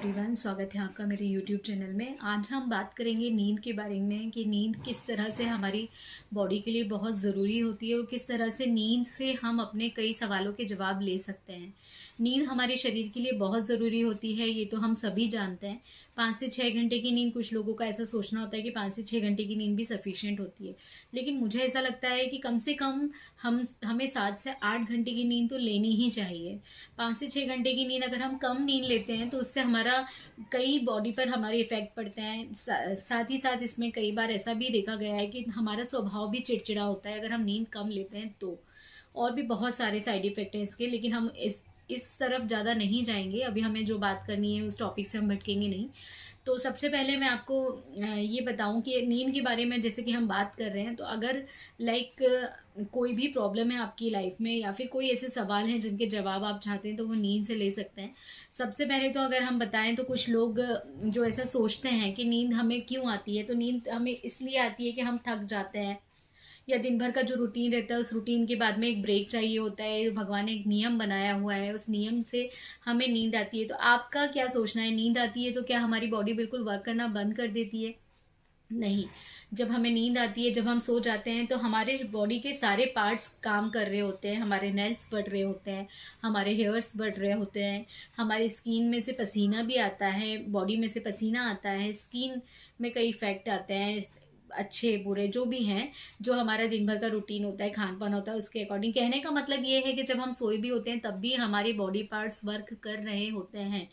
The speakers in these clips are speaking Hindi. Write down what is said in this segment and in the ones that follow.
एवरीवन, स्वागत है आपका मेरे यूट्यूब चैनल में। आज हम बात करेंगे नींद के बारे में कि नींद किस तरह से हमारी बॉडी के लिए बहुत ज़रूरी होती है और किस तरह से नींद से हम अपने कई सवालों के जवाब ले सकते हैं। नींद हमारे शरीर के लिए बहुत ज़रूरी होती है, ये तो हम सभी जानते हैं। 5 से 6 घंटे की नींद, कुछ लोगों का ऐसा सोचना होता है कि 5 से 6 घंटे की नींद भी सफिशिएंट होती है, लेकिन मुझे ऐसा लगता है कि कम से कम हमें 7 से 8 घंटे की नींद तो लेनी ही चाहिए। 5 से 6 घंटे की नींद अगर हम कम नींद लेते हैं तो उससे हमारा कई बॉडी पर हमारे इफ़ेक्ट पड़ते हैं। साथ ही साथ इसमें कई बार ऐसा भी देखा गया है कि हमारा स्वभाव भी चिड़चिड़ा होता है अगर हम नींद कम लेते हैं तो। और भी बहुत सारे साइड इफ़ेक्ट हैं इसके, लेकिन हम इस तरफ ज़्यादा नहीं जाएंगे। अभी हमें जो बात करनी है उस टॉपिक से हम भटकेंगे नहीं। तो सबसे पहले मैं आपको ये बताऊं कि नींद के बारे में जैसे कि हम बात कर रहे हैं, तो अगर लाइक कोई भी प्रॉब्लम है आपकी लाइफ में या फिर कोई ऐसे सवाल हैं जिनके जवाब आप चाहते हैं तो वो नींद से ले सकते हैं। सबसे पहले तो अगर हम बताएं तो कुछ लोग जो ऐसा सोचते हैं कि नींद हमें क्यों आती है, तो नींद हमें इसलिए आती है कि हम थक जाते हैं या दिन भर का जो रूटीन रहता है उस रूटीन के बाद में एक ब्रेक चाहिए होता है। भगवान ने एक नियम बनाया हुआ है, उस नियम से हमें नींद आती है। तो आपका क्या सोचना है, नींद आती है तो क्या हमारी बॉडी बिल्कुल वर्क करना बंद कर देती है? नहीं। जब हमें नींद आती है, जब हम सो जाते हैं तो हमारे बॉडी के सारे पार्ट्स काम कर रहे होते हैं। हमारे नेल्स बढ़ रहे होते हैं, हमारे हेयर्स बढ़ रहे होते हैं, हमारी स्किन में से पसीना भी आता है, बॉडी में से पसीना आता है, स्किन में कई इफेक्ट आते हैं, अच्छे बुरे जो भी हैं। जो हमारा दिन भर का रूटीन होता है, खान पान होता है, उसके अकॉर्डिंग। कहने का मतलब ये है कि जब हम सोए भी होते हैं तब भी हमारी बॉडी पार्ट्स वर्क कर रहे होते हैं।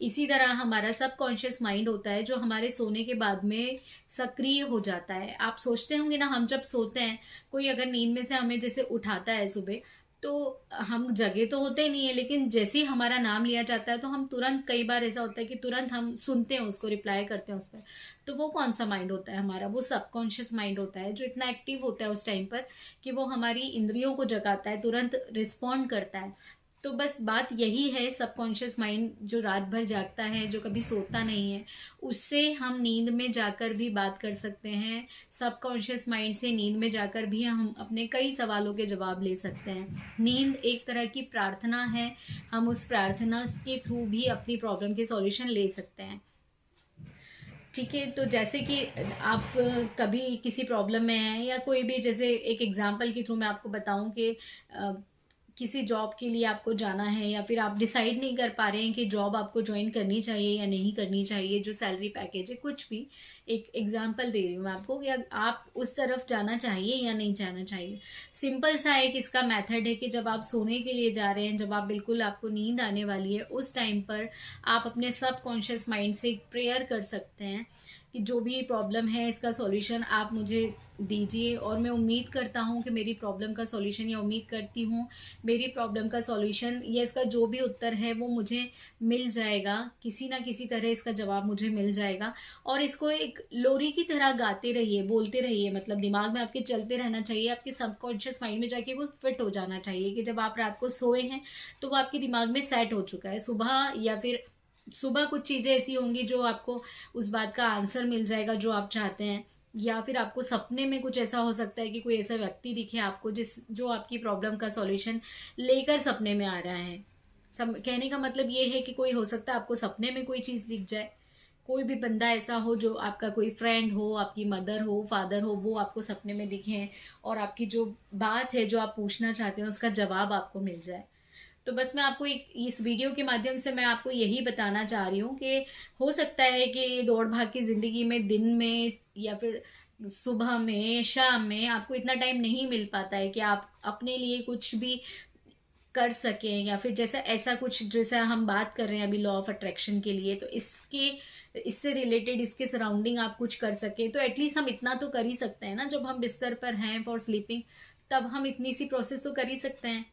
इसी तरह हमारा सबकॉन्शियस माइंड होता है जो हमारे सोने के बाद में सक्रिय हो जाता है। आप सोचते होंगे ना, हम जब सोते हैं, कोई अगर नींद में से हमें जैसे उठाता है सुबह, तो हम जगे तो होते नहीं है, लेकिन जैसे ही हमारा नाम लिया जाता है तो हम तुरंत, कई बार ऐसा होता है कि तुरंत हम सुनते हैं उसको, रिप्लाई करते हैं उस पर। तो वो कौन सा माइंड होता है हमारा? वो सबकॉन्शियस माइंड होता है जो इतना एक्टिव होता है उस टाइम पर कि वो हमारी इंद्रियों को जगाता है, तुरंत रिस्पॉन्ड करता है। तो बस बात यही है, सबकॉन्शियस माइंड जो रात भर जागता है, जो कभी सोता नहीं है, उससे हम नींद में जाकर भी बात कर सकते हैं। सबकॉन्शियस माइंड से नींद में जाकर भी हम अपने कई सवालों के जवाब ले सकते हैं। नींद एक तरह की प्रार्थना है, हम उस प्रार्थना के थ्रू भी अपनी प्रॉब्लम के सॉल्यूशन ले सकते हैं। ठीक है, तो जैसे कि आप कभी किसी प्रॉब्लम में हैं या कोई भी, जैसे एक एग्जांपल के थ्रू मैं आपको बताऊं कि किसी जॉब के लिए आपको जाना है या फिर आप डिसाइड नहीं कर पा रहे हैं कि जॉब आपको ज्वाइन करनी चाहिए या नहीं करनी चाहिए, जो सैलरी पैकेज है, कुछ भी एक एग्जांपल दे रही हूँ मैं आपको कि आप उस तरफ जाना चाहिए या नहीं जाना चाहिए। सिंपल सा एक इसका मेथड है कि जब आप सोने के लिए जा रहे हैं, जब आप बिल्कुल, आपको नींद आने वाली है, उस टाइम पर आप अपने सबकॉन्शियस माइंड से एक प्रेयर कर सकते हैं कि जो भी प्रॉब्लम है इसका सॉल्यूशन आप मुझे दीजिए। और मैं उम्मीद करता हूँ कि मेरी प्रॉब्लम का सॉल्यूशन, या उम्मीद करती हूँ मेरी प्रॉब्लम का सॉल्यूशन या इसका जो भी उत्तर है वो मुझे मिल जाएगा, किसी ना किसी तरह इसका जवाब मुझे मिल जाएगा। और इसको एक लोरी की तरह गाते रहिए, बोलते रहिए, मतलब दिमाग में आपके चलते रहना चाहिए, आपके सबकॉन्शियस माइंड में जाके वो फिट हो जाना चाहिए कि जब आप रात को सोए हैं तो वो आपके दिमाग में सेट हो चुका है। सुबह या फिर सुबह कुछ चीज़ें ऐसी होंगी जो आपको उस बात का आंसर मिल जाएगा जो आप चाहते हैं, या फिर आपको सपने में कुछ ऐसा हो सकता है कि कोई ऐसा व्यक्ति दिखे आपको जो आपकी प्रॉब्लम का सॉल्यूशन लेकर सपने में आ रहा है। कहने का मतलब ये है कि कोई, हो सकता है आपको सपने में कोई चीज़ दिख जाए, कोई भी बंदा ऐसा हो जो आपका कोई फ्रेंड हो, आपकी मदर हो, फादर हो, वो आपको सपने में दिखें और आपकी जो बात है, जो आप पूछना चाहते हैं, उसका जवाब आपको मिल जाए। तो बस मैं आपको एक इस वीडियो के माध्यम से मैं आपको यही बताना चाह रही हूँ कि हो सकता है कि दौड़ भाग की ज़िंदगी में दिन में या फिर सुबह में, शाम में आपको इतना टाइम नहीं मिल पाता है कि आप अपने लिए कुछ भी कर सकें, या फिर जैसा ऐसा कुछ, जैसा हम बात कर रहे हैं अभी लॉ ऑफ अट्रैक्शन के लिए, तो इससे रिलेटेड, इसके सराउंडिंग आप कुछ कर सकें। तो एटलीस्ट हम इतना तो कर ही सकते हैं ना, जब हम बिस्तर पर हैं फॉर स्लीपिंग, तब हम इतनी सी प्रोसेस तो कर ही सकते हैं।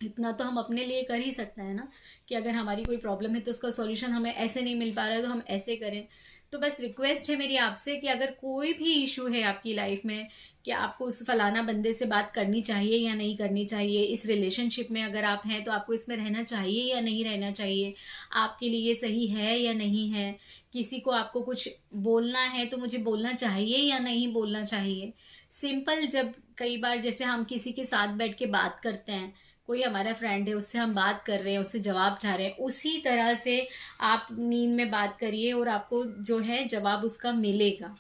इतना तो हम अपने लिए कर ही सकते हैं ना, कि अगर हमारी कोई प्रॉब्लम है तो उसका सॉल्यूशन हमें ऐसे नहीं मिल पा रहा है तो हम ऐसे करें। तो बस रिक्वेस्ट है मेरी आपसे कि अगर कोई भी इशू है आपकी लाइफ में, कि आपको उस फलाना बंदे से बात करनी चाहिए या नहीं करनी चाहिए, इस रिलेशनशिप में अगर आप हैं तो आपको इसमें रहना चाहिए या नहीं रहना चाहिए, आपके लिए सही है या नहीं है, किसी को आपको कुछ बोलना है तो मुझे बोलना चाहिए या नहीं बोलना चाहिए। सिंपल, जब कई बार जैसे हम किसी के साथ बैठ के बात करते हैं, कोई हमारा फ्रेंड है, उससे हम बात कर रहे हैं, उससे जवाब चाह रहे हैं, उसी तरह से आप नींद में बात करिए और आपको जो है जवाब उसका मिलेगा।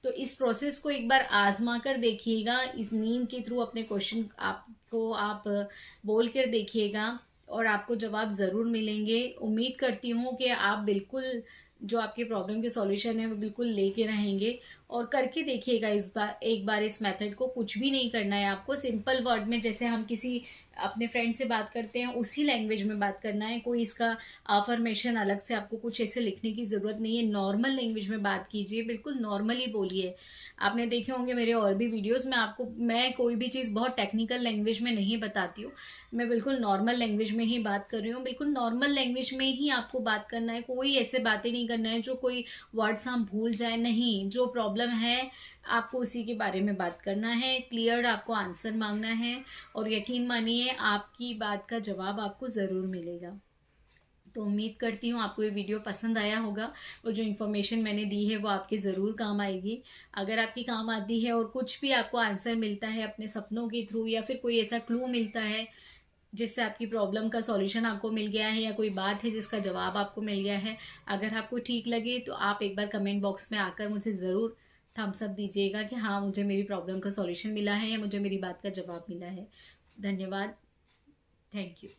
तो इस प्रोसेस को एक बार आजमा कर देखिएगा, इस नींद के थ्रू अपने क्वेश्चन आपको आप बोल कर देखिएगा और आपको जवाब ज़रूर मिलेंगे। उम्मीद करती हूँ कि आप बिल्कुल जो आपके प्रॉब्लम के सॉल्यूशन है वो बिल्कुल लेके रहेंगे और करके देखिएगा इस बार, एक बार इस मेथड को। कुछ भी नहीं करना है आपको, सिंपल वर्ड में जैसे हम किसी अपने फ्रेंड से बात करते हैं उसी लैंग्वेज में बात करना है। कोई इसका अफर्मेशन अलग से आपको कुछ ऐसे लिखने की ज़रूरत नहीं है, नॉर्मल लैंग्वेज में बात कीजिए, बिल्कुल नॉर्मली बोलिए। आपने देखे होंगे मेरे और भी वीडियोस में, आपको मैं कोई भी चीज़ बहुत टेक्निकल लैंग्वेज में नहीं बताती हूँ, मैं बिल्कुल नॉर्मल लैंग्वेज में ही बात कर रही हूँ। बिल्कुल नॉर्मल लैंग्वेज में ही आपको बात करना है, कोई ऐसे बातें नहीं करना है जो कोई वर्ड्स हम भूल जाए, नहीं। जो प्रॉब्लम है आपको उसी के बारे में बात करना है, क्लियर आपको आंसर मांगना है और यकीन मानिए आपकी बात का जवाब आपको ज़रूर मिलेगा। तो उम्मीद करती हूँ आपको ये वीडियो पसंद आया होगा और जो इन्फॉर्मेशन मैंने दी है वो आपके ज़रूर काम आएगी। अगर आपकी काम आती है और कुछ भी आपको आंसर मिलता है अपने सपनों के थ्रू या फिर कोई ऐसा क्लू मिलता है जिससे आपकी प्रॉब्लम का सॉल्यूशन आपको मिल गया है या कोई बात है जिसका जवाब आपको मिल गया है, अगर आपको ठीक लगे तो आप एक बार कमेंट बॉक्स में आकर मुझे ज़रूर थम्स अप दीजिएगा कि हाँ, मुझे मेरी प्रॉब्लम का सॉल्यूशन मिला है या मुझे मेरी बात का जवाब मिला है। धन्यवाद। Thank you.